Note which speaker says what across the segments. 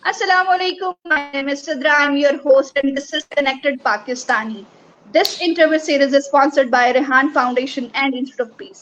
Speaker 1: Assalamu alaikum. My name is Sidra. I'm your host, and this is Connected Pakistani. This interview series is sponsored by Rehan Foundation and Institute of Peace.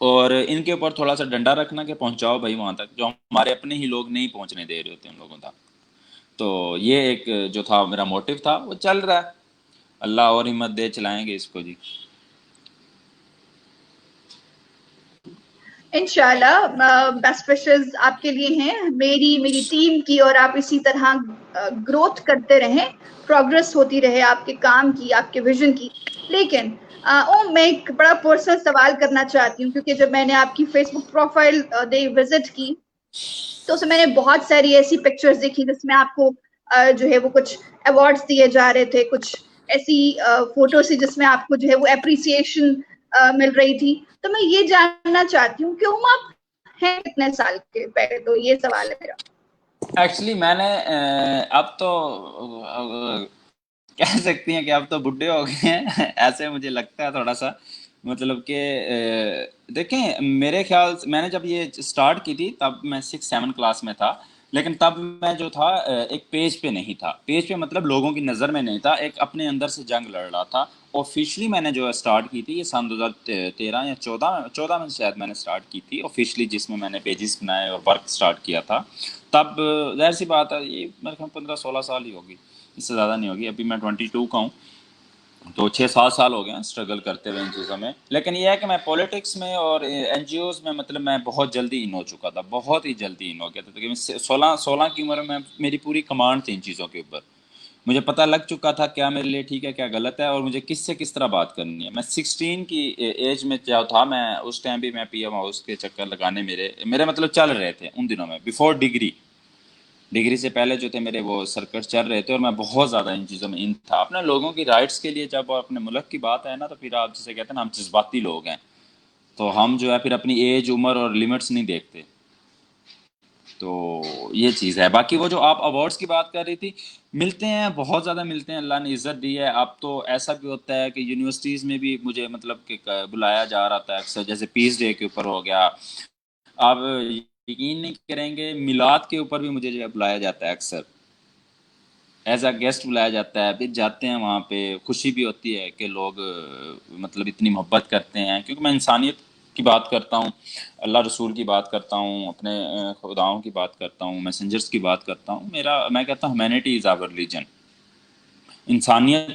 Speaker 2: اور ان کے اوپر تھوڑا سا ڈنڈا رکھنا کہ پہنچاؤ بھائی وہاں تک جو ہمارے اپنے ہی لوگ نہیں پہنچنے دے رہے ہوتے ان لوگوں تک. تو یہ ایک جو تھا میرا موٹیو تھا وہ چل رہا ہے. اللہ اور ہمت دے چلائیں گے اس کو جی.
Speaker 1: انشاءاللہ بیسٹ وشز آپ کے لیے ہیں میری ٹیم کی, اور آپ اسی طرح گروتھ کرتے رہیں, پروگرس ہوتی رہے آپ کے کام کی, آپ کے ویژن کی. لیکن میں ایک بڑا پرسنل سوال کرنا چاہتی ہوں, کیونکہ جب میں نے آپ کی فیس بک پروفائل وزٹ کی تو اس میں نے بہت ساری ایسی پکچرز دیکھی جس میں آپ کو جو ہے وہ کچھ ایوارڈز دیے جا رہے تھے, کچھ ایسی فوٹو سی جس میں آپ کو جو ہے وہ اپریسیشن مل رہی تھی. تو میں یہ جاننا چاہتی ہوں کہ آپ ہیں کتنے سال کے, پہلے تو یہ سوال ہے میرا.
Speaker 2: ایکچولی میں نے اب تو کہہ سکتی ہیں کہ اب تو بڈھے ہو گئے ہیں ایسے مجھے لگتا ہے تھوڑا سا. مطلب کہ دیکھیں میرے خیال سے میں نے جب یہ سٹارٹ کی تھی تب میں 6-7 کلاس میں تھا, لیکن تب میں جو تھا ایک پیج پہ نہیں تھا. پیج پہ مطلب لوگوں کی نظر میں نہیں تھا, ایک اپنے اندر سے جنگ لڑ رہا تھا. آفیشلی میں نے جو سٹارٹ کی تھی یہ سن 2013 یا 14 میں شاید میں نے سٹارٹ کی تھی آفیشلی, جس میں نے پیجز بنائے اور ورک سٹارٹ کیا تھا. تب ظاہر سی بات ہے یہ میرے خیال 15-16 سال ہی ہوگی, اس سے زیادہ نہیں ہوگی. ابھی میں 22 کا ہوں, تو 6-7 سال ہو گئے ہیں اسٹرگل کرتے ہوئے ان چیزوں میں. لیکن یہ ہے کہ میں پولیٹکس میں اور این جی اوز میں مطلب میں بہت جلدی ان ہو چکا تھا, بہت ہی جلدی ان ہو گیا تھا. 16 کی عمر میں میری پوری کمانڈ تھی ان چیزوں کے اوپر. مجھے پتہ لگ چکا تھا کیا میرے لیے ٹھیک ہے کیا غلط ہے, اور مجھے کس سے کس طرح بات کرنی ہے. میں 16 کی ایج میں جو تھا, میں اس ٹائم بھی میں پی ایم ہاؤس کے چکر لگانے میرے مطلب چل رہے تھے ان دنوں میں, بیفور ڈگری سے پہلے جو تھے میرے وہ سرکٹ چل رہے تھے, اور میں بہت زیادہ ان چیزوں میں ان تھا. اپنے لوگوں کی رائٹس کے لیے جب اپنے ملک کی بات ہے نا, تو پھر آپ جسے کہتے ہیں نا ہم جذباتی لوگ ہیں, تو ہم جو ہے پھر اپنی ایج عمر اور لیمٹس نہیں دیکھتے. تو یہ چیز ہے. باقی وہ جو آپ ایوارڈس کی بات کر رہی تھی, ملتے ہیں بہت زیادہ ملتے ہیں, اللہ نے عزت دی ہے. اب تو ایسا بھی ہوتا ہے کہ یونیورسٹیز میں بھی مجھے مطلب کہ بلایا جا رہا تھا اکثر, جیسے پیس ڈے کے اوپر ہو گیا. آپ یقین نہیں کریں گے میلاد کے اوپر بھی مجھے جو ہے بلایا جاتا ہے اکثر, ایز اے گیسٹ بلایا جاتا ہے. پھر جاتے ہیں وہاں پہ, خوشی بھی ہوتی ہے کہ لوگ مطلب اتنی محبت کرتے ہیں, کیونکہ میں انسانیت کی بات کرتا ہوں, اللہ رسول کی بات کرتا ہوں, اپنے خداؤں کی بات کرتا ہوں, میسنجرز کی بات کرتا ہوں. میں کہتا ہوں ہیومینٹی از آور ریلیجن. انسانیت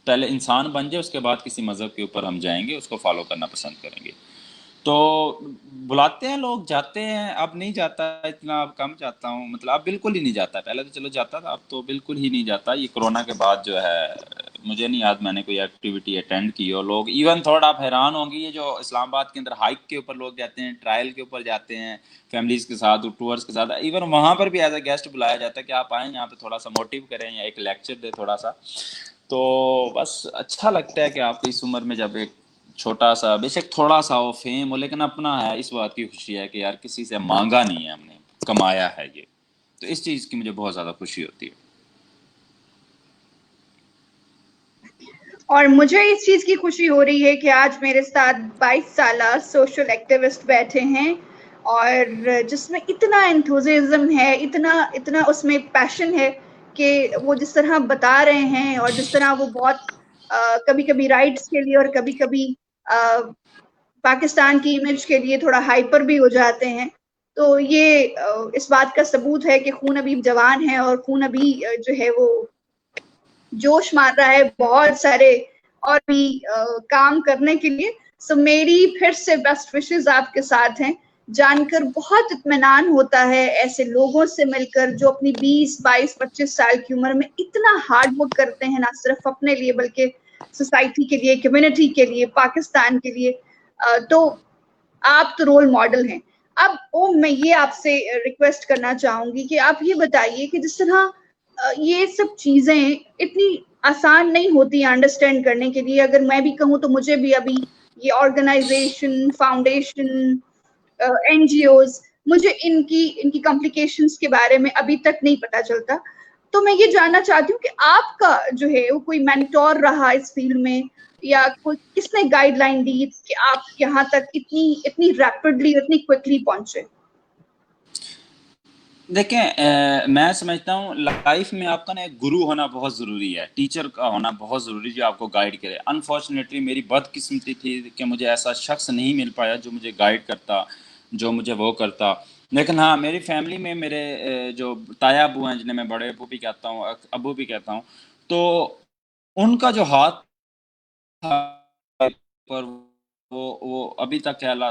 Speaker 2: پہلے انسان بن جائے, اس کے بعد کسی مذہب کے اوپر ہم جائیں گے, اس کو فالو کرنا پسند کریں گے. تو بلاتے ہیں لوگ, جاتے ہیں. اب نہیں جاتا اتنا, اب کم جاتا ہوں, مطلب اب بالکل ہی نہیں جاتا. پہلے تو چلو جاتا تھا, اب تو بالکل ہی نہیں جاتا. یہ کرونا کے بعد جو ہے مجھے نہیں یاد میں نے کوئی ایکٹیویٹی اٹینڈ کی ہو. لوگ ایون تھوڑا آپ حیران ہوں گے, یہ جو اسلام آباد کے اندر ہائیک کے اوپر لوگ جاتے ہیں, ٹرائل کے اوپر جاتے ہیں فیملیز کے ساتھ, ٹورس کے ساتھ, ایون وہاں پر بھی ایز اے گیسٹ بلایا جاتا ہے کہ آپ آئیں یہاں پہ تھوڑا سا موٹیو کریں یا ایک لیکچر دیں تھوڑا سا. تو بس اچھا لگتا ہے کہ آپ اس عمر میں جب ایک چھوٹا سا, بے شک تھوڑا سا ہو, فیم ہو, لیکن اپنا ہے. اس بات کی خوشی ہے کہ یار کسی سے مانگا نہیں ہے, ہم نے کمایا ہے یہ. تو اس چیز کی مجھے بہت زیادہ خوشی ہوتی ہے.
Speaker 1: اور مجھے اس چیز کی خوشی ہو رہی ہے کہ آج میرے ساتھ 22 سالہ سوشل ایکٹیوسٹ بیٹھے ہیں, اور جس میں اتنا انتھوزیزم ہے, اتنا اس میں پیشن ہے کہ وہ جس طرح بتا رہے ہیں, اور جس طرح وہ بہت کبھی کبھی رائٹس کے لیے اور کبھی کبھی پاکستان کی امیج کے لیے تھوڑا ہائپر بھی ہو جاتے ہیں. تو یہ اس بات کا ثبوت ہے کہ خون ابھی جوان ہے, اور خون ابھی جو ہے وہ جوش مار رہا ہے بہت سارے اور بھی کام کرنے کے لیے. سو میری پھر سے بیسٹ وشز آپ کے ساتھ ہیں. جان کر بہت اطمینان ہوتا ہے ایسے لوگوں سے مل کر جو اپنی 20, 22, 25 سال کی عمر میں اتنا ہارڈ ورک کرتے ہیں, نہ صرف اپنے لیے بلکہ سوسائٹی کے لیے, کمیونٹی کے لیے, پاکستان کے لیے. تو آپ تو رول ماڈل ہیں. اب میں یہ آپ سے ریکویسٹ کرنا چاہوں گی کہ آپ یہ بتائیے کہ جس طرح یہ سب چیزیں اتنی آسان نہیں ہوتی انڈرسٹینڈ کرنے کے لیے. اگر میں بھی کہوں تو مجھے بھی ابھی یہ organization, foundation, N G Os, مجھے ان کی کمپلیکیشنز کے بارے میں ابھی تک نہیں پتا چلتا. تو میں یہ جاننا چاہتی ہوں کہ آپ کا جو ہے وہ کوئی مینٹور رہا اس فیلڈ میں, یا کوئی کس نے گائیڈ لائن دی کہ آپ یہاں تک اتنی ریپڈلی, اتنی کوئکلی پہنچے؟
Speaker 2: دیکھیں میں سمجھتا ہوں لائف میں آپ کا نا ایک گرو ہونا بہت ضروری ہے، ٹیچر کا ہونا بہت ضروری ہے جو آپ کو گائیڈ کرے. انفارچونیٹلی میری بدقسمتی تھی کہ مجھے ایسا شخص نہیں مل پایا جو مجھے گائیڈ کرتا، جو مجھے وہ کرتا. لیکن ہاں میری فیملی میں میرے جو تایا ابو ہیں جنہیں میں بڑے ابو بھی کہتا ہوں ابو بھی کہتا ہوں، تو ان کا جو ہاتھ تھا پر وہ ابھی تک ہے، اللہ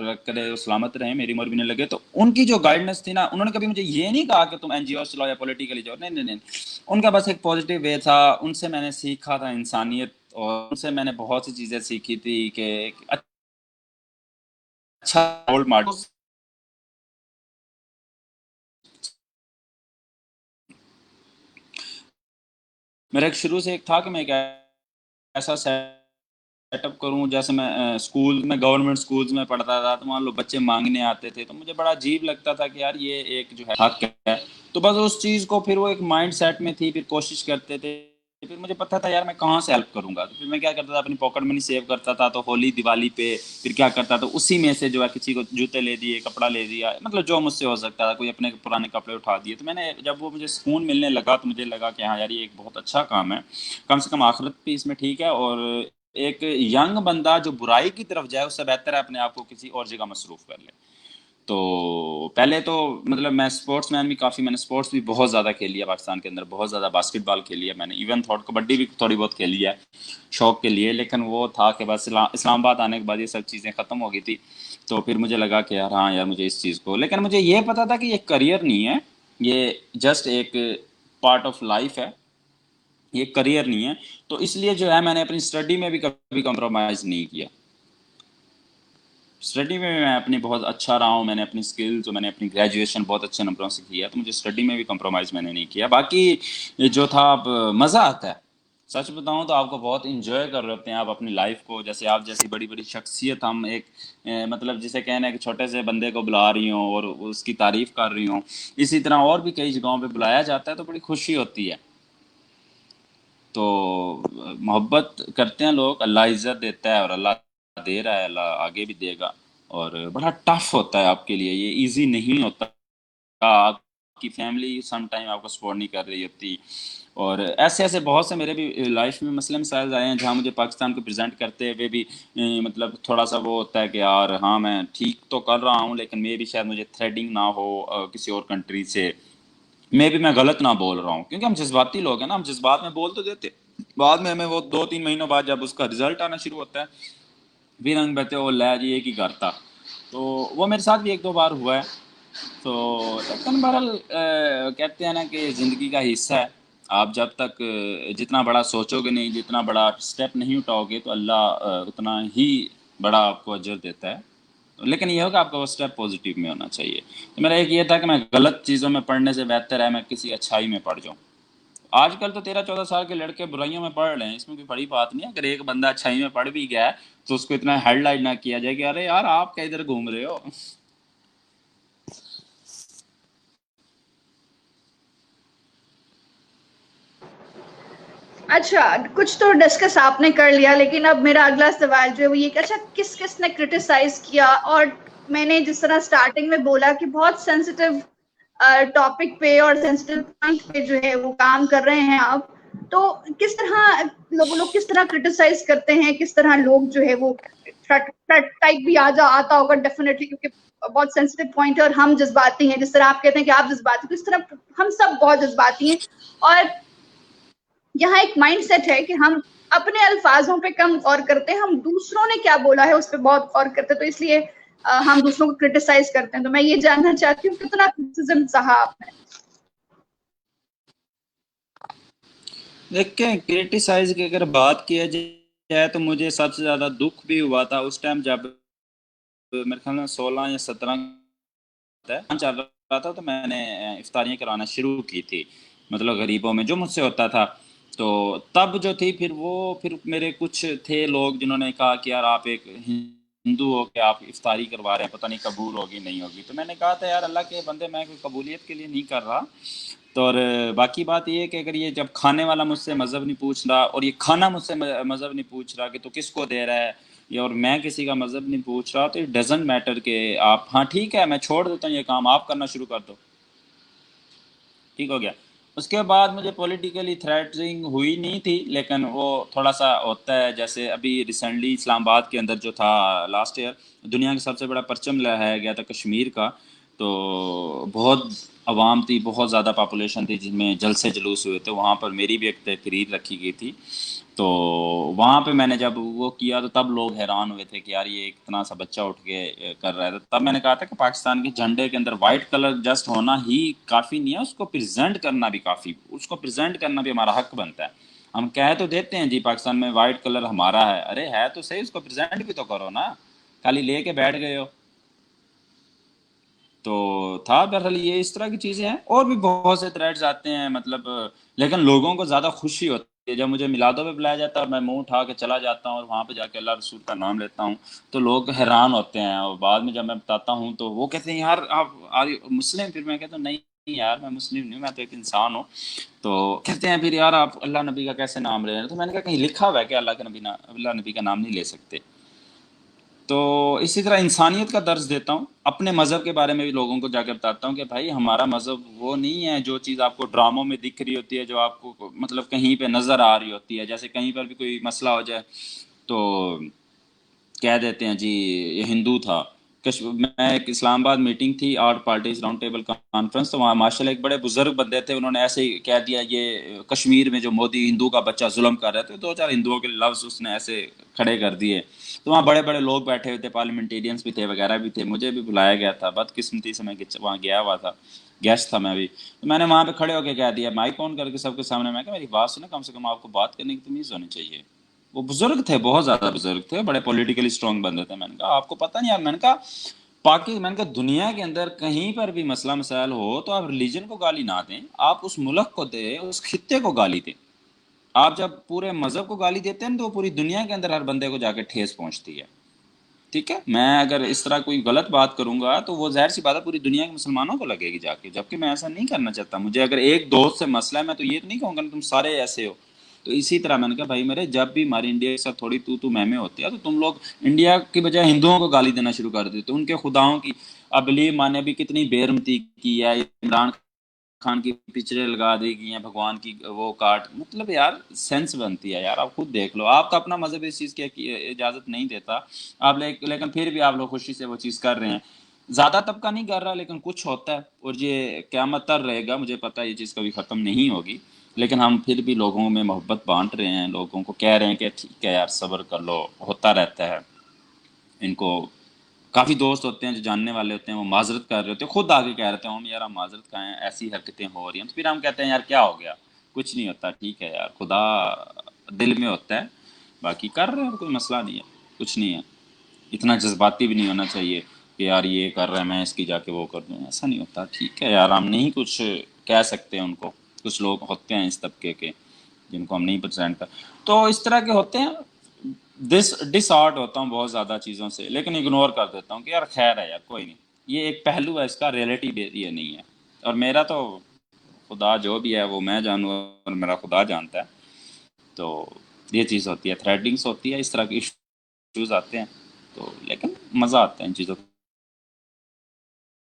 Speaker 2: رکھ کرے سلامت رہے، میری عمر بھی نہیں لگے. تو ان کی جو گائیڈنس تھی نا، انہوں نے کبھی مجھے یہ نہیں کہا کہ تم این جی او چلاؤ یا پولیٹیکلی جاؤ، نہیں نہیں نہیں. ان کا بس ایک پازیٹیو وے تھا. ان سے میں نے سیکھا تھا انسانیت، اور ان سے میں نے بہت سی چیزیں سیکھی تھی کہ ایک اچھا رول ماڈل. میرا ایک شروع سے ایک تھا کہ میں ایک ایسا سیٹ اپ کروں. جیسے میں اسکول میں گورنمنٹ اسکولز میں پڑھتا تھا، تو مان لو بچے مانگنے آتے تھے، تو مجھے بڑا عجیب لگتا تھا کہ یار یہ ایک جو ہے حق ہے. تو بس اس چیز کو پھر وہ ایک مائنڈ سیٹ میں تھی، پھر کوشش کرتے تھے. پھر مجھے پتا تھا یار میں کہاں سے ہیلپ کروں گا. تو پھر میں کیا کرتا تھا، اپنی پاکٹ منی سیو کرتا تھا. تو ہولی دیوالی پہ پھر کیا کرتا تھا، اسی میں سے جو ہے کسی کو جوتے لے دیے، کپڑا لے دیا، مطلب جو مجھ سے ہو سکتا تھا. کوئی اپنے پرانے کپڑے اٹھا دیے. تو میں نے جب وہ مجھے سکون ملنے لگا تو مجھے لگا کہ ہاں یار یہ ایک بہت اچھا کام ہے، کم سے کم آخرت بھی اس میں ٹھیک ہے. اور ایک ینگ بندہ جو برائی کی طرف جائے، اس سے بہتر ہے اپنے آپ کو کسی اور جگہ مصروف کر لے. تو پہلے تو مطلب میں اسپورٹس مین بھی کافی، میں نے اسپورٹس بھی بہت زیادہ کھیلی ہے پاکستان کے اندر، بہت زیادہ باسکٹ بال کھیلی ہے میں نے، ایون کبڈی بھی تھوڑی بہت کھیلی ہے شوق کے لیے. لیکن وہ تھا کہ بس اسلام آباد آنے کے بعد یہ سب چیزیں ختم ہو گئی تھی. تو پھر مجھے لگا کہ یار ہاں یار مجھے اس چیز کو، لیکن مجھے یہ پتا تھا کہ یہ کریئر نہیں ہے، یہ جسٹ ایک پارٹ آف لائف ہے، یہ کریئر نہیں ہے. تو اس لیے جو ہے میں نے اپنی اسٹڈی میں بھی کبھی کمپرومائز نہیں کیا. اسٹڈی میں اپنی بہت اچھا رہا ہوں. میں نے اپنی اسکلز، میں نے اپنی گریجویشن بہت اچھے نمبروں سے کیا. تو مجھے اسٹڈی میں بھی کمپرومائز میں نے نہیں کیا. باقی جو تھا اب مزہ آتا ہے، سچ بتاؤں تو آپ کو بہت انجوائے کر رہے ہوتے ہیں آپ اپنی لائف کو. جیسے آپ جیسی بڑی بڑی شخصیت، ہم ایک مطلب جسے کہنا ہے کہ چھوٹے سے بندے کو بلا رہی ہوں اور اس کی تعریف کر رہی ہوں، اسی طرح اور بھی کئی جگہوں پہ بلایا جاتا ہے تو بڑی خوشی ہوتی ہے. تو محبت کرتے ہیں لوگ، اللہ عزت دیتا ہے، اور اللہ دے رہا ہے، اللہ آگے بھی دے گا. اور بڑا ٹف ہوتا ہے آپ کے لیے، یہ ایزی نہیں ہوتا. آپ کی فیملی سم ٹائم آپ کو سپورٹ نہیں کر رہی ہوتی. اور ایسے ایسے بہت سے میرے بھی لائف میں مسئلے مسائل آئے ہیں جہاں مجھے پاکستان کو پریزنٹ کرتے ہوئے بھی مطلب تھوڑا سا وہ ہوتا ہے کہ یار ہاں میں ٹھیک تو کر رہا ہوں، لیکن میں بھی شاید مجھے تھریڈنگ نہ ہو کسی اور کنٹری سے، میں غلط نہ بول رہا ہوں. کیونکہ ہم جذباتی لوگ ہیں نا، ہم جذبات میں بول تو دیتے، بعد میں ہمیں وہ 2-3 مہینوں بعد جب اس کا رزلٹ آنا شروع ہوتا ہے پھر ہم کہتے وہ لے جی ایک ہی کرتا. تو وہ میرے ساتھ بھی 1-2 بار ہوا ہے. تو لیکن بہرحال کہتے ہیں نا کہ زندگی کا حصہ ہے. آپ جب تک جتنا بڑا سوچو گے نہیں، جتنا بڑا اسٹیپ نہیں اٹھاؤ گے، تو اللہ اتنا ہی بڑا آپ کو اجر دیتا ہے. لیکن یہ ہوگا آپ کا وہ اسٹیپ پازیٹیو میں ہونا چاہیے. تو میرا ایک یہ تھا کہ میں غلط چیزوں میں پڑھنے سے بہتر ہے میں کسی اچھائی میں پڑھ جاؤں. آج کل تو 13-14 سال کے لڑکے برائیوں میں پڑھ رہے ہیں، اس میں کوئی بڑی بات نہیں ہے. اگر ایک بندہ اچھائی میں پڑھ بھی گیا ہے تو اس کو اتنا ہیڈ لائٹ نہ کیا جائے کہ ارے یار آپ کیا ادھر گھوم رہے ہو.
Speaker 1: اچھا، کچھ تو ڈسکس آپ نے کر لیا، لیکن اب میرا اگلا سوال جو ہے وہ یہ کہ اچھا کس کس نے کرٹیسائز کیا؟ اور میں نے جس طرح سٹارٹنگ میں بولا کہ بہت سینسیٹیو ٹاپک پہ اور سینسیٹیو پوائنٹ پہ جو ہے وہ کام کر رہے ہیں آپ، تو کس طرح لوگ کس طرح کرٹیسائز کرتے ہیں، کس طرح لوگ جو ہے وہ ٹائپ بھی آتا ہوگا ڈیفینیٹلی، کیونکہ بہت سینسیٹیو پوائنٹ ہے اور ہم جذباتی ہیں. جس طرح آپ کہتے ہیں کہ آپ جذباتی ہیں، اس طرح ہم سب بہت جذباتی ہیں. اور یہاں ایک مائنڈ سیٹ ہے کہ ہم اپنے الفاظوں پہ کم غور کرتے ہیں، ہم دوسروں نے کیا بولا ہے اس پہ بہت غور کرتے ہیں. تو اس لیے ہم دوسروں کو کرٹیسائز کرتے ہیں. تو میں یہ جاننا چاہتی ہوں کتنا کرٹیسزم سہا آپ نے؟
Speaker 2: دیکھیں کرٹیسائز کی اگر بات کیا جائے تو مجھے سب سے زیادہ دکھ بھی ہوا تھا اس ٹائم جب میرے خیال میں 16 یا 17 چل رہا تھا. تو میں نے افطاریاں کرانا شروع کی تھی، مطلب غریبوں میں جو مجھ سے ہوتا تھا. تو تب جو تھی پھر میرے کچھ تھے لوگ جنہوں نے کہا کہ یار آپ ایک ہندو ہو کہ آپ افطاری کروا رہے ہیں، پتہ نہیں قبول ہوگی نہیں ہوگی. تو میں نے کہا تھا یار اللہ کے بندے میں کوئی قبولیت کے لیے نہیں کر رہا. تو اور باقی بات یہ ہے کہ اگر یہ جب کھانے والا مجھ سے مذہب نہیں پوچھ رہا اور یہ کھانا مجھ سے مذہب نہیں پوچھ رہا کہ تو کس کو دے رہا ہے، یا اور میں کسی کا مذہب نہیں پوچھ رہا، تو اٹ ڈزنٹ میٹر کہ آپ ہاں ٹھیک ہے میں چھوڑ دیتا ہوں یہ کام، آپ کرنا شروع کر دو. ٹھیک ہو گیا. اس کے بعد مجھے پولیٹیکلی تھریٹنگ ہوئی نہیں تھی، لیکن وہ تھوڑا سا ہوتا ہے. جیسے ابھی ریسنٹلی اسلام آباد کے اندر جو تھا لاسٹ ایئر، دنیا کا سب سے بڑا پرچم لہرایا گیا تھا کشمیر کا، تو بہت عوام تھی، بہت زیادہ پاپولیشن تھی جن میں جلسے جلوس ہوئے تھے. وہاں پر میری بھی ایک تقریر رکھی گئی تھی. تو وہاں پہ میں نے جب وہ کیا تو تب لوگ حیران ہوئے تھے کہ یار یہ اتنا سا بچہ اٹھ کے کر رہا ہے. تب میں نے کہا تھا کہ پاکستان کے جھنڈے کے اندر وائٹ کلر جسٹ ہونا ہی کافی نہیں ہے، اس کو پریزنٹ کرنا بھی کافی، اس کو پریزنٹ کرنا بھی ہمارا حق بنتا ہے. ہم کہہ تو دیتے ہیں جی پاکستان میں وائٹ کلر ہمارا ہے، ارے ہے تو صحیح، اس کو پریزنٹ بھی تو کرو نا، خالی لے کے بیٹھ گئے ہو. تو تھا بہرحال یہ اس طرح کی چیزیں ہیں. اور بھی بہت سے تھریڈز آتے ہیں مطلب، لیکن لوگوں کو زیادہ خوشی ہوتی ہے جب مجھے میلادوں پہ بلایا جاتا ہے اور میں منہ اٹھا کے چلا جاتا ہوں اور وہاں پہ جا کے اللہ رسول کا نام لیتا ہوں تو لوگ حیران ہوتے ہیں. اور بعد میں جب میں بتاتا ہوں تو وہ کہتے ہیں یار آپ مسلم؟ پھر میں کہتا ہوں نہیں یار میں مسلم نہیں ہوں، میں تو ایک انسان ہوں. تو کہتے ہیں پھر یار آپ اللہ نبی کا کیسے نام لے رہے ہیں؟ تو میں نے کہا کہیں لکھا ہوا ہے کہ اللہ نبی کا نام نہیں لے سکتے. تو اسی طرح انسانیت کا درس دیتا ہوں، اپنے مذہب کے بارے میں بھی لوگوں کو جا کے بتاتا ہوں کہ بھائی ہمارا مذہب وہ نہیں ہے جو چیز آپ کو ڈراموں میں دکھ رہی ہوتی ہے، جو آپ کو مطلب کہیں پہ نظر آ رہی ہوتی ہے. جیسے کہیں پر بھی کوئی مسئلہ ہو جائے تو کہہ دیتے ہیں جی یہ ہندو تھا. میں ایک اسلام آباد میٹنگ تھی، all parties round table conference, تو وہاں ماشاء اللہ ایک بڑے بزرگ بندے تھے، انہوں نے ایسے ہی کہہ دیا یہ کشمیر میں جو مودی ہندو کا بچہ ظلم کر رہے تھے، دو چار ہندوؤں کے لفظ اس نے ایسے کھڑے کر دیے. تو وہاں بڑے بڑے لوگ بیٹھے ہوئے تھے، پارلیمنٹیرینس بھی تھے وغیرہ بھی تھے، مجھے بھی بلایا گیا تھا. بدقسمتی سے میں وہاں گیا ہوا تھا، گیسٹ تھا میں بھی. تو میں نے وہاں پہ کھڑے ہو کے کہہ دیا مائک آن کر کے سب کے سامنے، میں کہ میری بات سنیں، کم سے کم آپ کو بات کرنے کی تمیز ہونی چاہیے. وہ بزرگ تھے، بہت زیادہ بزرگ تھے، بڑے پولیٹیکلی اسٹرانگ بندے تھے. میں نے کہا آپ کو پتہ نہیں یار، میں نے کہا میں نے کہا دنیا کے اندر کہیں پر بھی مسئلہ مسائل ہو تو آپ ریلیجن کو گالی نہ دیں، آپ اس ملک کو دیں، اس خطے کو گالی دیں. آپ جب پورے مذہب کو گالی دیتے ہیں تو پوری دنیا کے اندر ہر بندے کو جا کے ٹھیس پہنچتی ہے. ٹھیک ہے، میں اگر اس طرح کوئی غلط بات کروں گا تو وہ ظاہر سی بات ہے پوری دنیا کے مسلمانوں کو لگے گی جا کے، جبکہ میں ایسا نہیں کرنا چاہتا. مجھے اگر ایک دوست سے مسئلہ ہے میں تو یہ نہیں کہوں گا تم سارے ایسے ہو. تو اسی طرح میں نے کہا بھائی میرے جب بھی ہماری انڈیا کے ساتھ تھوڑی تو میں ہوتی ہے تو تم لوگ انڈیا کی بجائے ہندوؤں کو گالی دینا شروع کر دیتے، ان کے خداؤں کی. اب بلیو مانے بھی کتنی بےرحمتی کی ہے، عمران خان کی پکچریں لگا دی گئی ہیں، بھگوان کی وہ کاٹ، مطلب یار سینس بنتی ہے یار. آپ خود دیکھ لو، آپ کا اپنا مذہب اس چیز کی اجازت نہیں دیتا آپ، لیکن پھر بھی آپ لوگ خوشی سے وہ چیز کر رہے ہیں. زیادہ طبقہ نہیں کر رہا لیکن کچھ ہوتا ہے، اور یہ قیامت تک رہے گا. مجھے پتہ ہے یہ چیز کبھی ختم نہیں ہوگی، لیکن ہم پھر بھی لوگوں میں محبت بانٹ رہے ہیں، لوگوں کو کہہ رہے ہیں کہ ٹھیک ہے یار صبر کر لو، ہوتا رہتا ہے. ان کو کافی دوست ہوتے ہیں جو جاننے والے ہوتے ہیں، وہ معذرت کر رہے ہوتے ہیں، خود آگے کہہ رہے ہیں ہم یار ہم معذرت کہیں ایسی حرکتیں ہو رہی ہیں. تو پھر ہم کہتے ہیں یار کیا ہو گیا، کچھ نہیں ہوتا، ٹھیک ہے یار خدا دل میں ہوتا ہے، باقی کر رہے ہیں، کوئی مسئلہ نہیں ہے، کچھ نہیں ہے. اتنا جذباتی بھی نہیں ہونا چاہیے کہ یار یہ کر رہا ہے میں اس کی جا کے وہ کر دوں، ایسا نہیں ہوتا. ٹھیک ہے یار ہم نہیں کچھ کہہ سکتے ان کو، کچھ لوگ ہوتے ہیں اس طبقے کے جن کو ہم نہیں پریزنٹ کر، تو اس طرح کے ہوتے ہیں. ڈس آرٹ ہوتا ہوں بہت زیادہ چیزوں سے، لیکن اگنور کر دیتا ہوں کہ یار خیر ہے یار کوئی نہیں، یہ ایک پہلو ہے اس کا، ریئلٹی یہ نہیں ہے. اور میرا تو خدا جو بھی ہے وہ میں جانوں اور میرا خدا جانتا ہے. تو یہ چیز ہوتی ہے، تھریڈنگس ہوتی ہے، اس طرح کے ایشوز آتے ہیں. تو لیکن مزہ آتا ہے ان چیزوں کو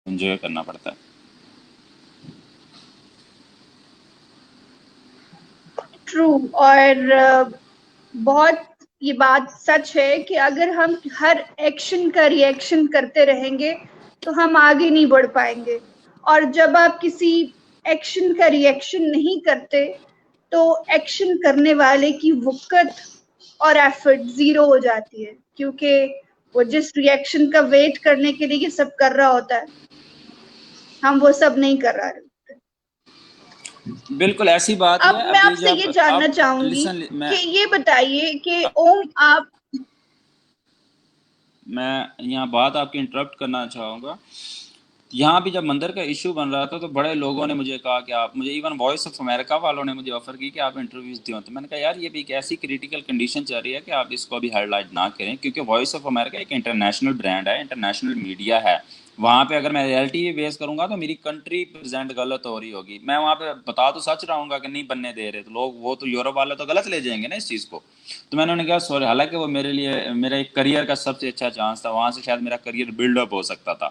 Speaker 2: انجوائے کرنا پڑتا ہے.
Speaker 1: ٹرو. اور بہت یہ بات سچ ہے کہ اگر ہم ہر ایکشن کا ری ایکشن کرتے رہیں گے تو ہم آگے نہیں بڑھ پائیں گے. اور جب آپ کسی ایکشن کا ری ایکشن نہیں کرتے تو ایکشن کرنے والے کی وقت اور ایفرٹ زیرو ہو جاتی ہے، کیونکہ وہ جس ری ایکشن کا ویٹ کرنے کے لیے یہ سب کر رہا ہوتا ہے ہم وہ سب نہیں کر رہے.
Speaker 2: بالکل ایسی بات ہی
Speaker 1: اب
Speaker 2: ہے.
Speaker 1: میں
Speaker 2: ابھی
Speaker 1: آپ سے
Speaker 2: جب
Speaker 1: یہ جاننا
Speaker 2: اب
Speaker 1: چاہوں گی
Speaker 2: لسن
Speaker 1: کہ یہ بتائیے کہ اوم آپ
Speaker 2: میں یہاں بات آپ کی انٹرپٹ کرنا چاہوں گا. یہاں بھی جب مندر کا ایشو بن رہا تھا تو بڑے لوگوں نے مجھے کہا کہ آپ مجھے، ایون وائس آف امریکہ والوں نے مجھے آفر کی کہ آپ انٹرویوز دیں. تو میں نے کہا یار یہ بھی ایک ایسی کریٹیکل کنڈیشن چل رہی ہے کہ آپ اس کو بھی ہیڈ لائٹ نہ کریں، کیونکہ وائس آف امریکہ ایک انٹرنیشنل برانڈ ہے، انٹرنیشنل میڈیا ہے. وہاں پہ اگر میں ریئلٹی بیس کروں گا تو میری کنٹری پریزنٹ غلط ہو رہی ہوگی. میں وہاں پہ بتا تو سچ رہا ہوں گا کہ نہیں بننے دے رہے، تو لوگ وہ تو یورپ والے تو غلط لے جائیں گے نا اس چیز کو. تو میں نے کہا سوری، حالانکہ وہ میرے لیے میرا ایک کریئر کا سب سے اچھا چانس تھا، وہاں سے شاید میرا کریئر بلڈ اپ ہو سکتا تھا.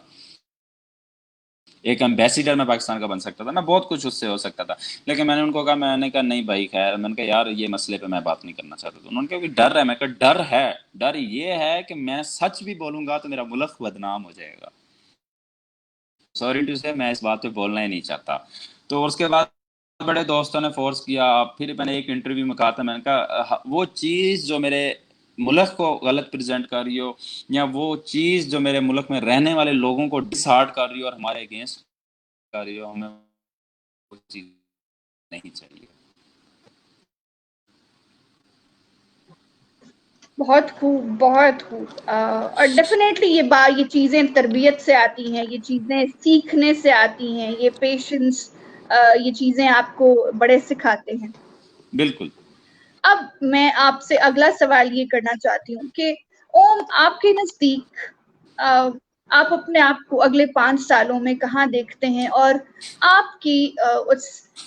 Speaker 2: ایک ایمبیسیڈر میں پاکستان کا بن سکتا تھا، میں بہت کچھ اس سے ہو سکتا تھا، لیکن میں نے ان کو کہا، میں نے کہا نہیں بھائی خیر، میں نے کہا یار یہ مسئلے پہ میں بات نہیں کرنا چاہتا تھا. انہوں نے کہا کہ ڈر ہے. میں کہا ڈر ہے، ڈر یہ ہے کہ میں سچ بھی بولوں گا تو میرا ملک بدنام ہو جائے گا. سوری ٹو سے، میں اس بات پہ بولنا ہی نہیں چاہتا. تو اس کے بعد بڑے دوستوں نے فورس کیا. پھر میں نے ایک انٹرویو میں کہا تھا، میں نے کہا وہ چیز جو میرے ملک کو غلط پریزنٹ کر رہی ہو، یا وہ چیز جو میرے ملک میں رہنے والے لوگوں کو ڈس ہارٹ کر رہی ہو اور ہمارے اگینسٹ کر رہی ہو، ہمیں وہ چیز نہیں چاہیے.
Speaker 1: بہت خوب، بہت خوب. اور ڈیفینیٹلی یہ چیزیں تربیت سے آتی ہیں، یہ چیزیں سیکھنے سے آتی ہیں، یہ پیشنس، یہ چیزیں آپ کو بڑے سکھاتے ہیں.
Speaker 2: بالکل.
Speaker 1: اب میں آپ سے اگلا سوال یہ کرنا چاہتی ہوں کہ اوم، آپ کے نزدیک آپ اپنے آپ کو اگلے 5 سالوں میں کہاں دیکھتے ہیں؟ اور آپ کی اس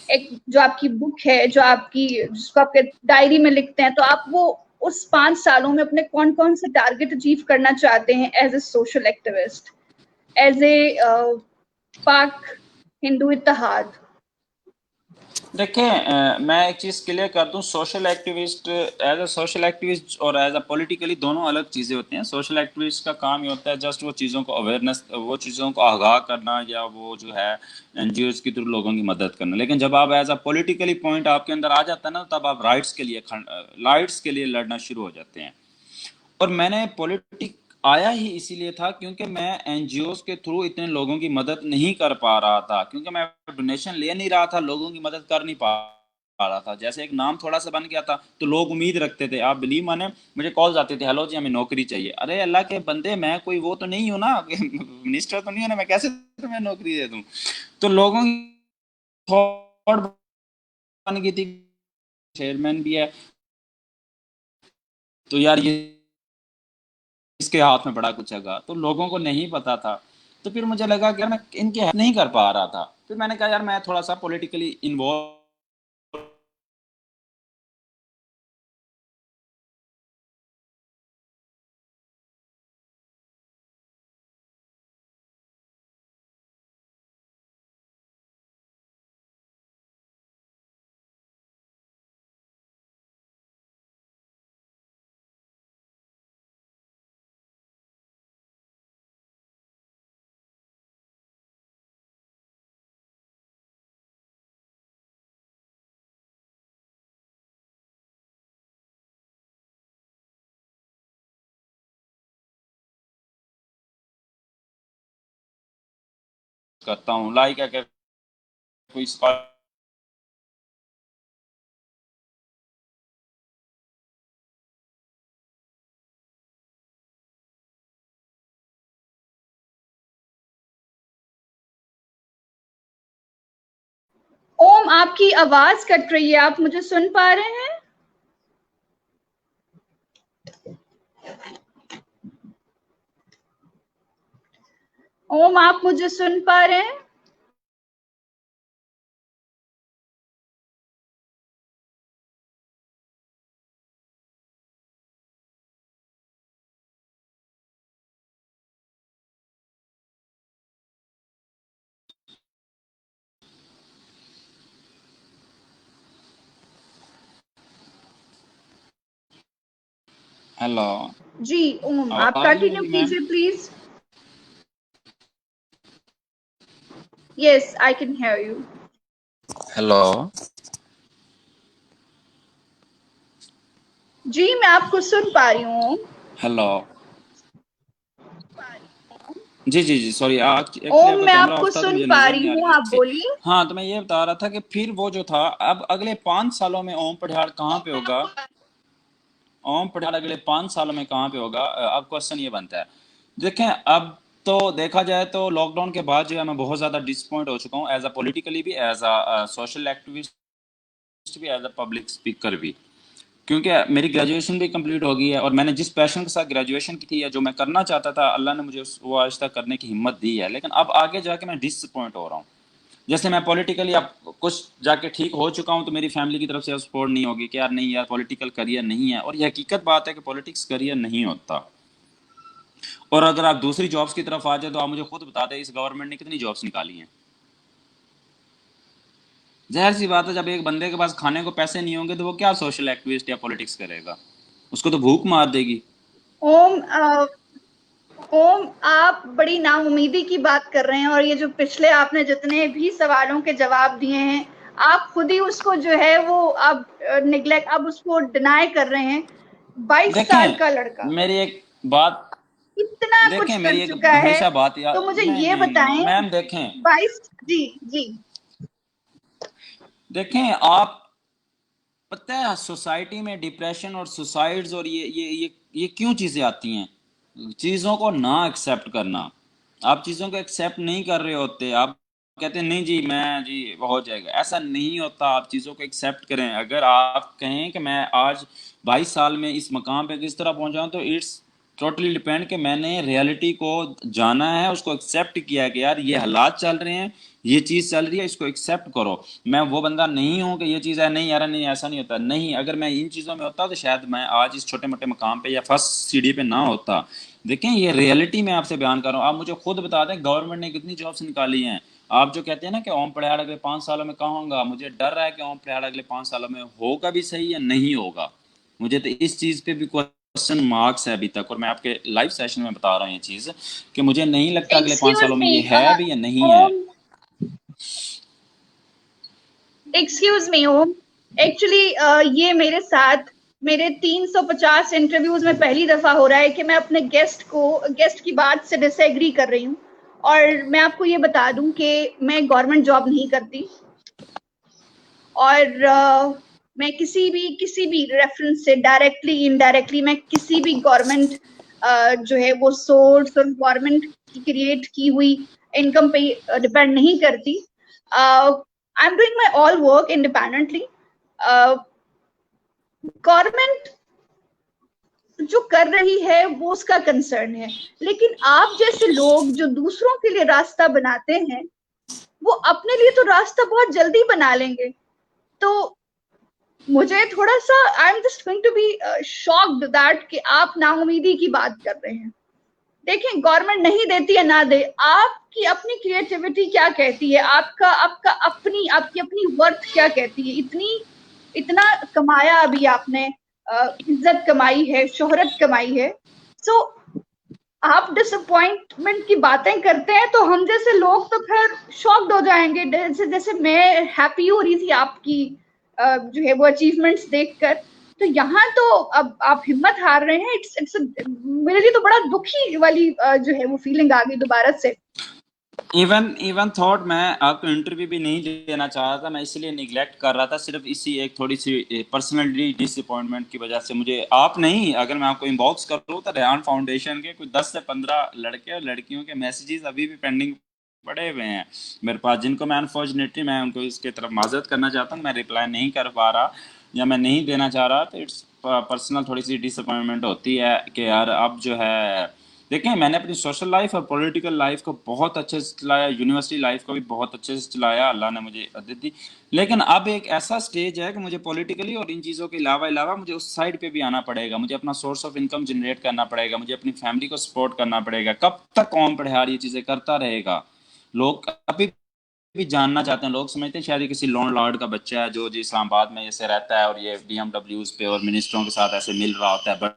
Speaker 1: ایک جو آپ کی بک ہے، جس کو آپ کے ڈائری میں لکھتے ہیں، تو آپ وہ اس 5 سالوں میں اپنے کون کون سے ٹارگیٹ اچیو کرنا چاہتے ہیں as a social activist, as a پاک ہندو اتحاد؟
Speaker 2: دیکھیں میں ایک چیز کلیئر کر دوں، social activist, as a social activist اور ایز اے پولیٹیکلی دونوں الگ چیزیں ہوتی ہیں. سوشل ایکٹیوسٹ کا کام یہ ہوتا ہے جسٹ وہ چیزوں کو اویئرنیس، وہ چیزوں کو آگاہ کرنا، یا وہ جو ہے این جی اوز کے تھرو لوگوں کی مدد کرنا. لیکن جب آپ ایز اے پولیٹیکلی پوائنٹ آپ کے اندر آ جاتا ہے نا، تب آپ رائٹس کے لیے لڑنا شروع ہو جاتے ہیں. اور میں نے پولیٹک آیا ہی اسی لیے تھا کیونکہ میں این جی اوز کے تھرو اتنے لوگوں کی مدد نہیں کر پا رہا تھا، کیونکہ میں ڈونیشن لے نہیں رہا تھا، لوگوں کی مدد کر نہیں پا رہا تھا. جیسے ایک نام تھوڑا سا بن گیا تھا تو لوگ امید رکھتے تھے. آپ بلیو مانے، مجھے کالز آتے تھے، ہیلو جی ہمیں نوکری چاہیے. ارے اللہ کے بندے، میں کوئی وہ تو نہیں ہوں نا، منسٹر تو نہیں ہوں نا، میں کیسے تمہیں نوکری دے دوں؟ تو لوگوں کی تھوڑ بن گئی تھی، چیئرمین بھی ہے تو یار یہ اس کے ہاتھ میں بڑا کچھ ہے. تو لوگوں کو نہیں پتا تھا. تو پھر مجھے لگا کہ میں ان کی ہیلپ نہیں کر پا رہا تھا. پھر میں نے کہا یار میں تھوڑا سا پولیٹیکلی انوالو کرتا ہوں، لائک اگر کوئی
Speaker 1: اوم، آپ کی آواز کٹ رہی ہے، آپ مجھے سن پا رہے ہیں؟ اوم، آپ مجھے سن پا رہے ہیں؟
Speaker 2: ہیلو،
Speaker 1: جی اوم، آپ
Speaker 2: آواز نہیں
Speaker 1: کنٹینیو
Speaker 2: میری میم؟
Speaker 1: کیجیے please. Yes, I can hear you.
Speaker 2: Hello,
Speaker 1: جی میں آپ کو سن پا رہی ہوں.
Speaker 2: ہیلو، جی جی جی سوری، ایکچولی آپ
Speaker 1: اوم،
Speaker 2: کا
Speaker 1: میں
Speaker 2: کیمرہ
Speaker 1: آپ
Speaker 2: آف
Speaker 1: کو
Speaker 2: تھا تو
Speaker 1: سن
Speaker 2: مجھے
Speaker 1: پا
Speaker 2: نظر
Speaker 1: رہی
Speaker 2: نہیں آ
Speaker 1: ہوں، آپ
Speaker 2: رہی تھی.
Speaker 1: بولیے.
Speaker 2: ہاں تو میں یہ بتا رہا تھا کہ پھر وہ جو تھا، اب اگلے 5 سالوں میں اوم پڑھیار کہاں پہ ہوگا؟ اوم پڑھیار اگلے 5 سالوں میں کہاں پہ ہوگا؟ اب کوشچن یہ بنتا ہے. دیکھیں اب تو دیکھا جائے تو لاک ڈاؤن کے بعد جو ہے میں بہت زیادہ ڈسپوائنٹ ہو چکا ہوں، ایز اے پولیٹیکلی بھی، ایز اے سوشل ایکٹیوسٹ بھی، ایز اے پبلک اسپیکر بھی. کیونکہ میری گریجویشن بھی کمپلیٹ ہو گئی ہے، اور میں نے جس پیشن کے ساتھ گریجویشن کی تھی یا جو میں کرنا چاہتا تھا، اللہ نے مجھے وہ آج تک کرنے کی ہمت دی ہے. لیکن اب آگے جا کے میں ڈس اپوائنٹ ہو رہا ہوں. جیسے میں پولیٹیکلی اب کچھ جا کے ٹھیک ہو چکا ہوں، تو میری فیملی کی طرف سے سپورٹ نہیں ہوگی کہ یار نہیں یار پولیٹیکل کریئر نہیں ہے. اور یہ حقیقت بات ہے کہ پولیٹکس کریئر نہیں ہوتا. اور اگر آپ دوسری جابس کی طرف آ جائے تو آپ مجھے خود بتا دیں اس گورنمنٹ نے کتنی جابس نکالی ہیں. ظاہر سی بات ہے جب ایک بندے کے پاس کھانے کو پیسے نہیں ہوں گے تو وہ کیا سوشل ایکٹیوسٹ یا پولیٹکس کرے گا؟ اس کو تو بھوک مار دے گی.
Speaker 1: اوم اوم آپ بڑی نا امیدی کی بات کر رہے ہیں، اور یہ جو پچھلے آپ نے جتنے بھی سوالوں کے جواب دیے ہیں آپ خود ہی اس کو جو ہے وہ آپ نگلیکٹ، اب اس کو ڈینائی کر رہے ہیں. 22
Speaker 2: دیکھیں
Speaker 1: سال کا لڑکا
Speaker 2: میری ایک بات،
Speaker 1: اتنا
Speaker 2: دیکھیں
Speaker 1: کچھ کر
Speaker 2: میری ایک
Speaker 1: چکا ہے،
Speaker 2: ہمیشہ بات یاد،
Speaker 1: تو مجھے
Speaker 2: نہیں
Speaker 1: یہ
Speaker 2: نہیں نہیں
Speaker 1: بتائیں.
Speaker 2: میم دیکھیں
Speaker 1: 22. جی جی.
Speaker 2: دیکھیں آپ، پتہ ہے سوسائٹی میں ڈپریشن اور سوسائڈز اور یہ کیوں چیزیں آتی ہیں؟ چیزوں کو نہ ایکسیپٹ کرنا. آپ چیزوں کو ایکسیپٹ نہیں کر رہے ہوتے، آپ کہتے ہیں نہیں جی میں جی ہو جائے گا، ایسا نہیں ہوتا. آپ چیزوں کو ایکسیپٹ کریں. اگر آپ کہیں کہ میں آج 22 سال میں اس مقام پہ کس طرح پہنچا ہوں تو اٹس ٹوٹلی ڈپینڈ کہ میں نے ریئلٹی کو جانا ہے، اس کو ایکسیپٹ کیا ہے کہ یار یہ حالات چل رہے ہیں، یہ چیز چل رہی ہے، اس کو ایکسیپٹ کرو. میں وہ بندہ نہیں ہوں کہ یہ چیز ہے نہیں یار نہیں ایسا نہیں ہوتا. نہیں، اگر میں ان چیزوں میں ہوتا تو شاید میں آج اس چھوٹے موٹے مقام پہ یا فرسٹ سیڑھی پہ نہ ہوتا. دیکھیں یہ ریئلٹی میں آپ سے بیان کر رہا ہوں. آپ مجھے خود بتا دیں گورنمنٹ نے کتنی جابس نکالی ہیں. آپ جو کہتے ہیں نا کہ اوم پڑیاڑ اگلے 5 سالوں میں کہاں ہوگا، مجھے ڈر ہے کہ اوم پڑیاڑ اگلے 5 سالوں میں ہوگا بھی صحیح یا نہیں ہوگا. مجھے تو اس چیز پہ بھی کوشچن مارکس ہے ابھی تک، اور میں آپ کے لائیو سیشن میں بتا رہا ہوں یہ چیز کہ مجھے نہیں لگتا اگلے 5
Speaker 1: ایکسکیوز
Speaker 2: سالوں میں
Speaker 1: می
Speaker 2: یہ ہے بھی یا نہیں ہے.
Speaker 1: Om excuse me Om actually یہ میرے ساتھ میرے 350 انٹرویوز میں پہلی دفعہ ہو رہا ہے کہ میں اپنے گیسٹ کی بات سے ڈس ایگری کر رہی ہوں. اور میں آپ کو یہ بتا دوں کہ میں گورنمنٹ جاب نہیں کرتی، اور میں کسی بھی ریفرنس سے ڈائریکٹلی انڈائریکٹلی میں کسی بھی گورنمنٹ جو ہے وہ سورس اور گورنمنٹ کی کریٹ کی ہوئی انکم پہ ڈپینڈ نہیں کرتی. I am doing my all work independently. Government جو کر رہی ہے وہ اس کا کنسرن ہے، لیکن آپ جیسے لوگ جو دوسروں کے لیے راستہ بناتے ہیں وہ اپنے لیے تو راستہ بہت جلدی بنا لیں گے. تو مجھے تھوڑا سا I am just going to be shocked that کہ آپ نا امیدی کی بات کر رہے ہیں. دیکھیں گورنمنٹ نہیں دیتی ہے نہ دے، آپ کی اپنی کریٹیوٹی کیا کہتی ہے، آپ کی اپنی ورتھ کیا کہتی ہے. اتنا کمایا ابھی آپ نے، عزت کمائی ہے، شہرت کمائی ہے. سو آپ ڈس اپوائنٹمنٹ کی باتیں کرتے ہیں تو ہم جیسے لوگ تو پھر شاکڈ ہو جائیں گے. جیسے میں ہیپی ہو رہی تھی آپ کی جو ہے وہ اچیومنٹس دیکھ کر، تو یہاں تو اب آپ ہمت ہار رہے ہیں. میرے لیے تو بڑا دکھی والی جو ہے وہ فیلنگ آ گئی دوبارہ سے.
Speaker 2: ایون تھاٹ میں آپ کو انٹرویو بھی نہیں دینا چاہ رہا تھا، میں اسی لیے نگلیکٹ کر رہا تھا صرف اسی ایک تھوڑی سی پرسنلی ڈس اپوائنٹمنٹ کی وجہ سے. مجھے آپ نہیں، اگر میں آپ کو انباکس کروں تو ریحان فاؤنڈیشن کے کچھ 10 سے 15 لڑکے اور لڑکیوں کے میسیجز ابھی بھی پینڈنگ پڑے ہوئے ہیں میرے پاس، جن کو میں انفارچونیٹلی میں ان کو اس کی طرف معذرت کرنا چاہتا ہوں، میں رپلائی نہیں کر پا رہا یا میں نہیں دینا چاہ رہا. تو اٹس پرسنل تھوڑی سی ڈس اپوائنٹمنٹ ہوتی ہے کہ یار اب جو ہے دیکھیں میں نے اپنی سوشل لائف اور پولیٹیکل لائف کو بہت اچھے سے چلایا، یونیورسٹی لائف کو بھی بہت اچھے سے چلایا، اللہ نے مجھے عزت دی. لیکن اب ایک ایسا سٹیج ہے کہ مجھے پولیٹیکلی اور ان چیزوں کے علاوہ مجھے اس سائڈ پہ بھی آنا پڑے گا. مجھے اپنا سورس آف انکم جنریٹ کرنا پڑے گا، مجھے اپنی فیملی کو سپورٹ کرنا پڑے گا. کب تک قوم پڑھیار یہ چیزیں کرتا رہے گا؟ لوگ ابھی بھی جاننا چاہتے ہیں، لوگ سمجھتے ہیں شاید یہ کسی لون لارڈ کا بچہ ہے جو جی اسلام آباد میں ایسے رہتا ہے اور یہ بی ایم ڈبلیوز پہ اور منسٹروں کے ساتھ ایسے مل رہا ہوتا ہے،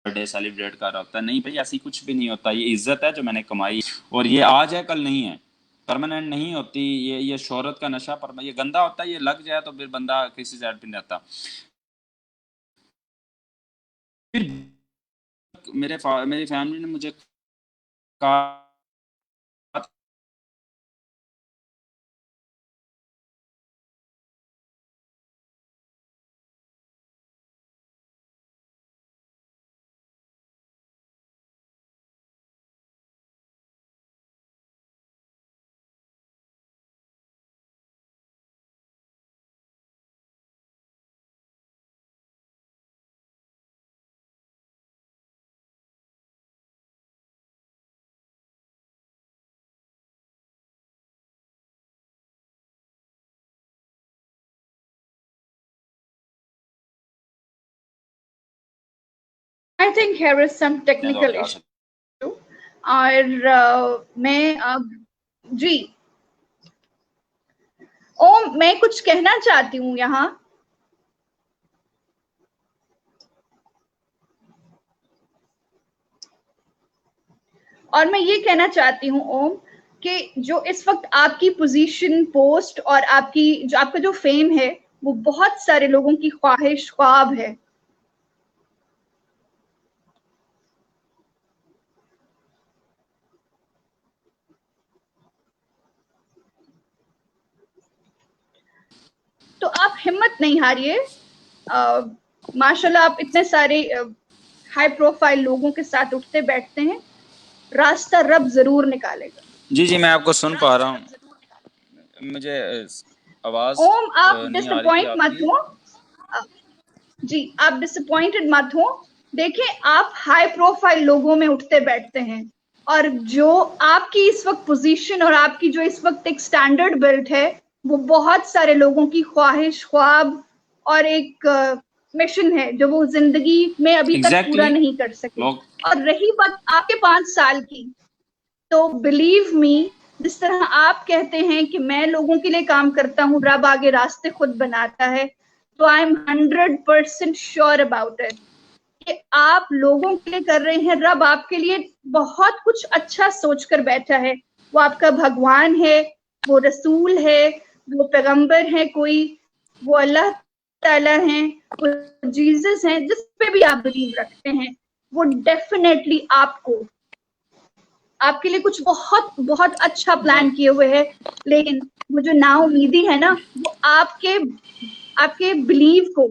Speaker 2: ڈے سیلیبریٹ کر رہا ہوتا ہے. نہیں بھائی ایسی کچھ بھی نہیں ہوتا. یہ عزت ہے جو میں نے کمائی، اور یہ آج ہے کل نہیں ہے، پرماننٹ نہیں ہوتی. یہ شہرت کا نشہ پر یہ گندا ہوتا ہے، یہ لگ جائے تو پھر بندہ کسی سائڈ پہ نہیں رہتا. پھر میری فیملی نے مجھے کہا
Speaker 1: I think here is some
Speaker 2: تو
Speaker 1: technical
Speaker 2: آپ جا
Speaker 1: issue.
Speaker 2: سکتے
Speaker 1: اور میں جی اوم میں کچھ کہنا چاہتی ہوں یہاں. اور میں یہ کہنا چاہتی ہوں اوم کہ جو اس وقت آپ کی پوزیشن پوسٹ اور آپ کا جو فیم ہے وہ بہت سارے لوگوں کی خواہش خواب ہے. تو آپ ہمت نہیں ہاریے. ماشاءاللہ آپ اتنے سارے ہائی پروفائل لوگوں کے ساتھ اٹھتے بیٹھتے ہیں. راستہ رب ضرور نکالے گا.
Speaker 2: جی میں آپ کو سن پا رہا ہوں. مجھے آواز
Speaker 1: اوم آپ
Speaker 2: نہیں
Speaker 1: ڈس
Speaker 2: آ رہی تھی
Speaker 1: اپوائنٹ
Speaker 2: آپ
Speaker 1: مت
Speaker 2: کی.
Speaker 1: ہو. جی آپ ڈس اپوائنٹڈ مت ہو. دیکھیں آپ ہائی پروفائل لوگوں میں اٹھتے بیٹھتے ہیں اور جو آپ کی اس وقت پوزیشن اور آپ کی جو اس وقت ایک سٹینڈرڈ بلٹ ہے وہ بہت سارے لوگوں کی خواہش خواب اور ایک مشن ہے جو وہ زندگی میں ابھی تک پورا
Speaker 2: ایگزیکٹلی
Speaker 1: نہیں کر سکے.
Speaker 2: لوگ
Speaker 1: اور رہی بات آپ کے 5 سال کی, تو بلیو می جس طرح آپ کہتے ہیں کہ میں لوگوں کے لیے کام کرتا ہوں, رب آگے راستے خود بناتا ہے, تو I am 100% sure about it کہ آپ لوگوں کے لیے کر رہے ہیں. رب آپ کے لیے بہت کچھ اچھا سوچ کر بیٹھا ہے. وہ آپ کا بھگوان ہے, وہ رسول ہے, وہ پیغمبر ہے کوئی, وہ اللہ تعالیٰ ہیں, وہ جیزس ہیں, جس پہ بھی آپ بلیو رکھتے ہیں, وہ ڈیفینیٹلی آپ کے لیے کچھ بہت بہت اچھا پلان کیے ہوئے ہے. لیکن وہ جو نا امیدی ہے نا, وہ آپ کے بلیو کو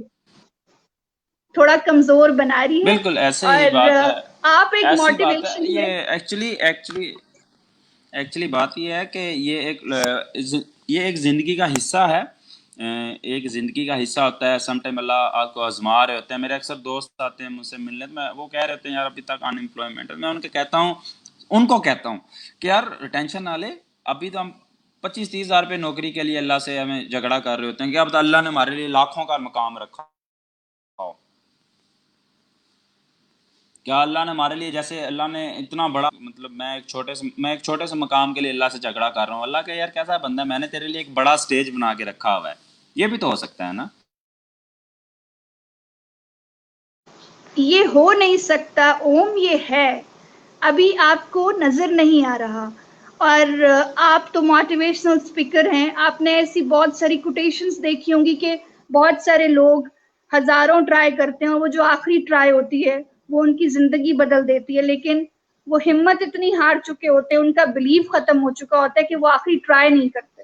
Speaker 1: تھوڑا کمزور بنا رہی ہے.
Speaker 2: بالکل ایسے ہی
Speaker 1: اور
Speaker 2: بات ہے.
Speaker 1: آپ ایک
Speaker 2: ایسی بات ہے.
Speaker 1: موٹیویشن ہے.
Speaker 2: یہ ایکچولی بات یہ ہے کہ یہ ایک زندگی کا حصہ ہے. ایک زندگی کا حصہ ہوتا ہے. سم ٹائم اللہ آپ کو آزما رہے ہوتے ہیں. میرے اکثر دوست آتے ہیں مجھ سے ملنے, وہ کہہ رہے ہوتے ہیں یار ابھی تک ان امپلائمنٹ ہے. میں ان کو کہتا ہوں کہ یار ٹینشن نہ لے, ابھی تو ہم 25-30 ہزار پہ نوکری کے لیے اللہ سے ہمیں جھگڑا کر رہے ہوتے ہیں کہ اب تو اللہ نے ہمارے لیے لاکھوں کا مقام رکھا. کیا اللہ نے ہمارے لیے, جیسے اللہ نے اتنا بڑا, مطلب میں ایک چھوٹے سے مقام کے لیے اللہ سے جھگڑا کر رہا ہوں. اللہ کہ یار کیسا بندہ, میں نے تیرے لیے ایک بڑا سٹیج بنا کے رکھا ہوا ہے. یہ بھی تو ہو سکتا ہے نا.
Speaker 1: یہ ہو نہیں سکتا اوم, یہ ہے, ابھی آپ کو نظر نہیں آ رہا. اور آپ تو موٹیویشنل اسپیکر ہیں, آپ نے ایسی بہت ساری کوٹیشنز دیکھی ہوں گی کہ بہت سارے لوگ ہزاروں ٹرائی کرتے ہیں, اور وہ جو آخری ٹرائی ہوتی ہے وہ ان کی زندگی بدل دیتی ہے. لیکن وہ ہمت اتنی ہار چکے ہوتے ہیں, ان کا بلیو ختم ہو چکا ہوتا ہے کہ وہ آخری ٹرائی نہیں کرتے.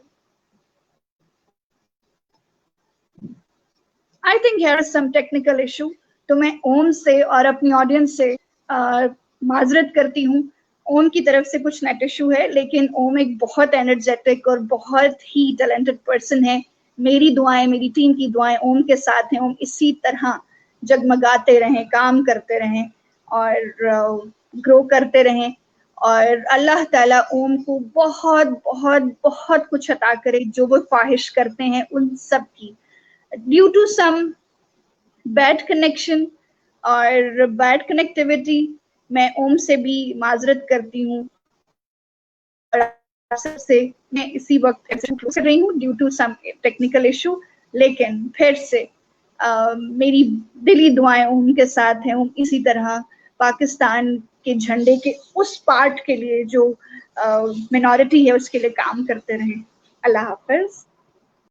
Speaker 1: I think here is some technical issue. تو میں اوم سے اور اپنی آڈینس سے معذرت کرتی ہوں. اوم کی طرف سے کچھ نیٹ ایشو ہے, لیکن اوم ایک بہت انرجیٹک اور بہت ہی ٹیلنٹڈ پرسن ہے. میری دعائیں, میری ٹیم کی دعائیں اوم کے ساتھ ہیں. اوم اسی طرح جگمگاتے رہیں, کام کرتے رہیں اور گرو کرتے رہیں, اور اللہ تعالیٰ اوم کو بہت بہت بہت کچھ عطا کرے جو وہ خواہش کرتے ہیں ان سب کی. Due to some bad connection اور بیڈ کنیکٹیوٹی میں اوم سے بھی معذرت کرتی ہوں, اور سب سے میں اسی وقت کر رہی ہوں due to some technical issue. لیکن پھر سے میری دلی دعائیں اوم کے ساتھ ہیں. اوم اسی طرح پاکستان کے جھنڈے کے اس پارٹ کے لیے جو مینورٹی ہے اس کے لیے کام کرتے رہیں. اللہ حافظ.